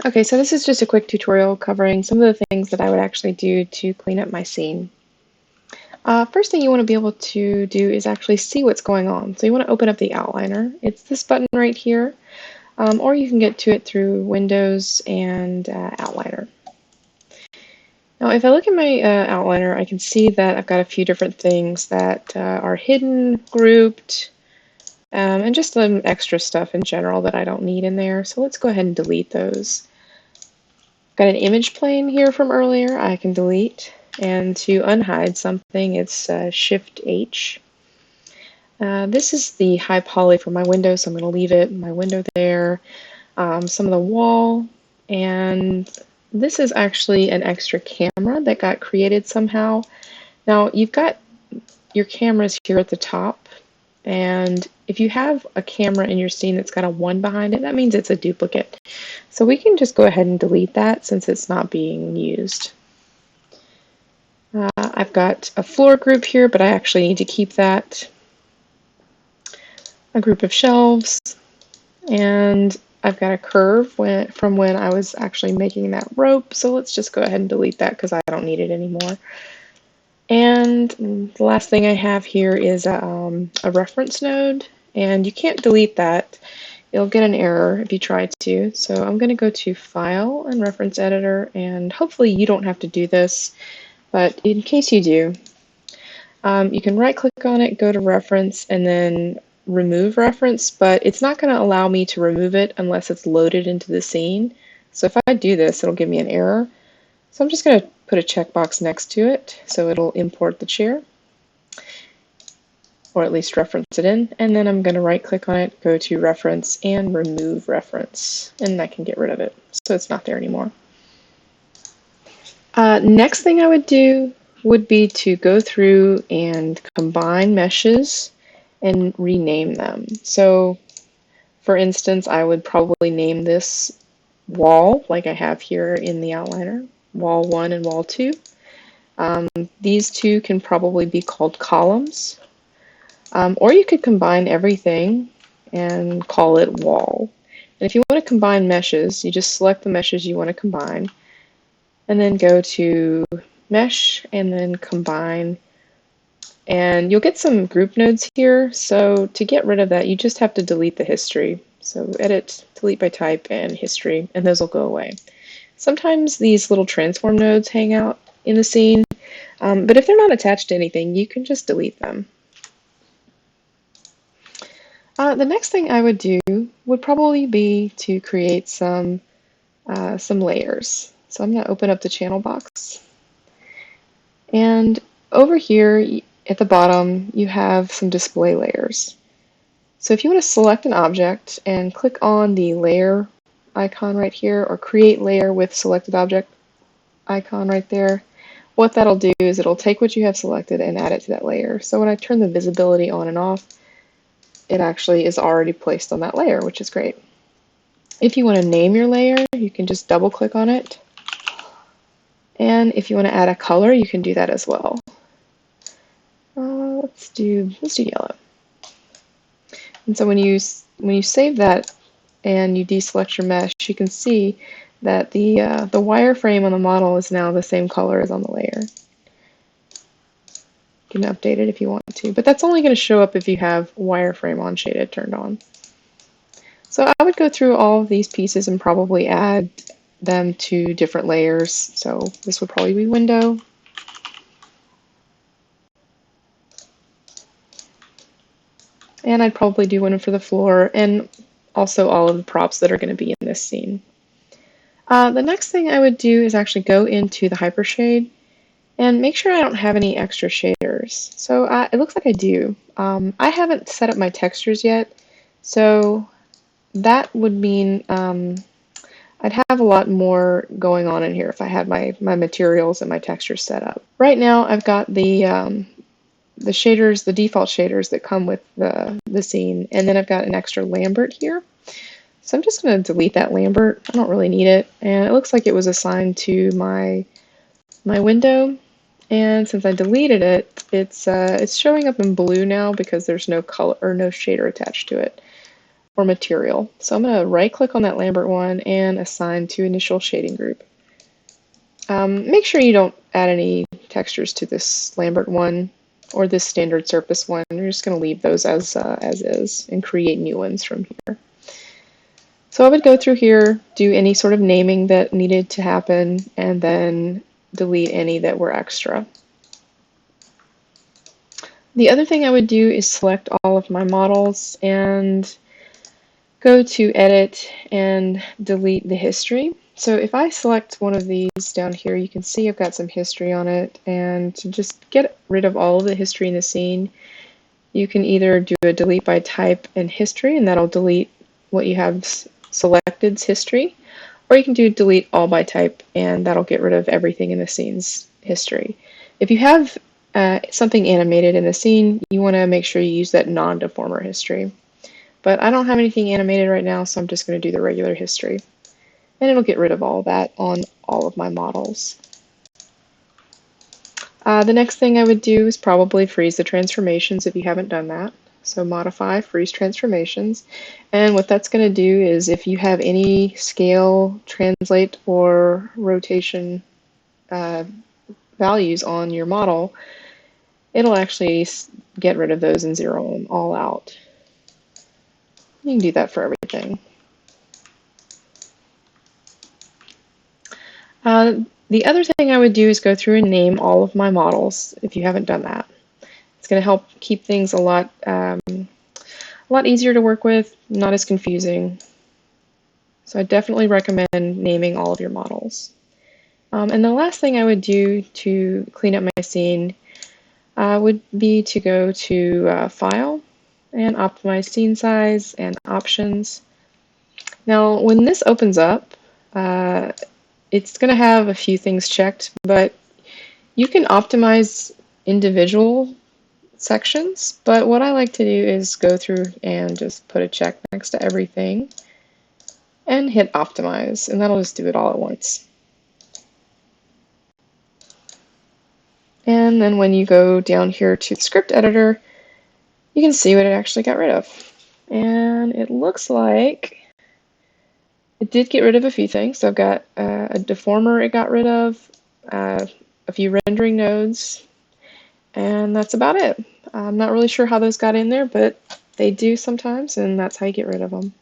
Okay, so this is just a quick tutorial covering some of the things that I would actually do to clean up my scene. First thing you want to be able to do is actually see what's going on. So you want to open up the outliner. It's this button right here, or you can get to it through Windows and Outliner. Now if I look at my outliner, I can see that I've got a few different things that are hidden, grouped, and just some extra stuff in general that I don't need in there. So let's go ahead and delete those. Got an image plane here from earlier I can delete. And to unhide something, it's Shift H. This is the high poly for my window, so I'm going to leave it, my window there, some of the wall, and this is actually an extra camera that got created somehow. Now you've got your cameras here at the top, and if you have a camera in your scene that's got a 1 behind it, that means it's a duplicate. So we can just go ahead and delete that since it's not being used. I've got a floor group here, but I actually need to keep that. A group of shelves, and I've got a curve from when I was actually making that rope, so let's just go ahead and delete that because I don't need it anymore. And the last thing I have here is a reference node, and you can't delete that. You'll get an error if you try to. So I'm going to go to File and Reference Editor, and hopefully you don't have to do this, but in case you do, you can right click on it, go to Reference, and then remove reference, but it's not going to allow me to remove it unless it's loaded into the scene. So if I do this, it'll give me an error. So I'm just going to put a checkbox next to it so it'll import the chair, or at least reference it in, and then I'm going to right click on it, go to Reference, and remove reference, and I can get rid of it so it's not there anymore. Next thing I would do would be to go through and combine meshes and rename them. So for instance, I would probably name this wall, like I have here in the outliner, wall 1 and wall 2. These two can probably be called columns. Or you could combine everything and call it wall. And if you want to combine meshes, you just select the meshes you want to combine, and then go to Mesh, and then Combine. And you'll get some group nodes here, so to get rid of that, you just have to delete the history. So Edit, Delete by Type, and History, and those will go away. Sometimes these little transform nodes hang out in the scene, but if they're not attached to anything, you can just delete them. The next thing I would do would probably be to create some layers. So I'm going to open up the channel box. And over here at the bottom, you have some display layers. So if you want to select an object and click on the layer icon right here, or create layer with selected object icon right there, what that'll do is it'll take what you have selected and add it to that layer. So when I turn the visibility on and off, it actually is already placed on that layer, which is great. If you want to name your layer, you can just double click on it. And if you want to add a color, you can do that as well. Let's do yellow. And so when you save that and you deselect your mesh, you can see that the wireframe on the model is now the same color as on the layer. You can update it if you want to, but that's only going to show up if you have wireframe on shaded turned on. So I would go through all of these pieces and probably add them to different layers. So this would probably be window. And I'd probably do one for the floor, and also all of the props that are going to be in this scene. The next thing I would do is actually go into the Hypershade and make sure I don't have any extra shaders. So it looks like I do. I haven't set up my textures yet, so that would mean I'd have a lot more going on in here if I had my materials and my textures set up. Right now I've got the shaders, the default shaders that come with the scene, and then I've got an extra Lambert here. So I'm just going to delete that Lambert. I don't really need it, and it looks like it was assigned to my window. And since I deleted it, it's showing up in blue now because there's no color or no shader attached to it. or material. So I'm going to right click on that Lambert one and assign to initial shading group. Make sure you don't add any textures to this Lambert one or this standard surface one. You're just going to leave those as is and create new ones from here. So I would go through here, do any sort of naming that needed to happen, and then delete any that were extra. The other thing I would do is select all of my models and go to edit and delete the history. So if I select one of these down here, you can see I've got some history on it, and to just get rid of all of the history in the scene, you can either do a delete by type and history, and that'll delete what you have selected's history, or you can do delete all by type, and that'll get rid of everything in the scene's history. If you have something animated in the scene, you want to make sure you use that non-deformer history. But I don't have anything animated right now, so I'm just going to do the regular history. And it'll get rid of all that on all of my models. The next thing I would do is probably freeze the transformations if you haven't done that. So modify, freeze transformations. And what that's going to do is if you have any scale, translate, or rotation values on your model, it'll actually get rid of those and zero them all out. You can do that for everything. The other thing I would do is go through and name all of my models if you haven't done that. It's going to help keep things a lot easier to work with, not as confusing. So I definitely recommend naming all of your models. And the last thing I would do to clean up my scene would be to go to File and Optimize Scene Size and Options. Now, when this opens up, it's going to have a few things checked, but you can optimize individual sections. But what I like to do is go through and just put a check next to everything and hit Optimize, and that'll just do it all at once. And then when you go down here to the script editor, you can see what it actually got rid of. And it looks like it did get rid of a few things. So I've got a deformer it got rid of, a few rendering nodes, and that's about it. I'm not really sure how those got in there, but they do sometimes, and that's how you get rid of them.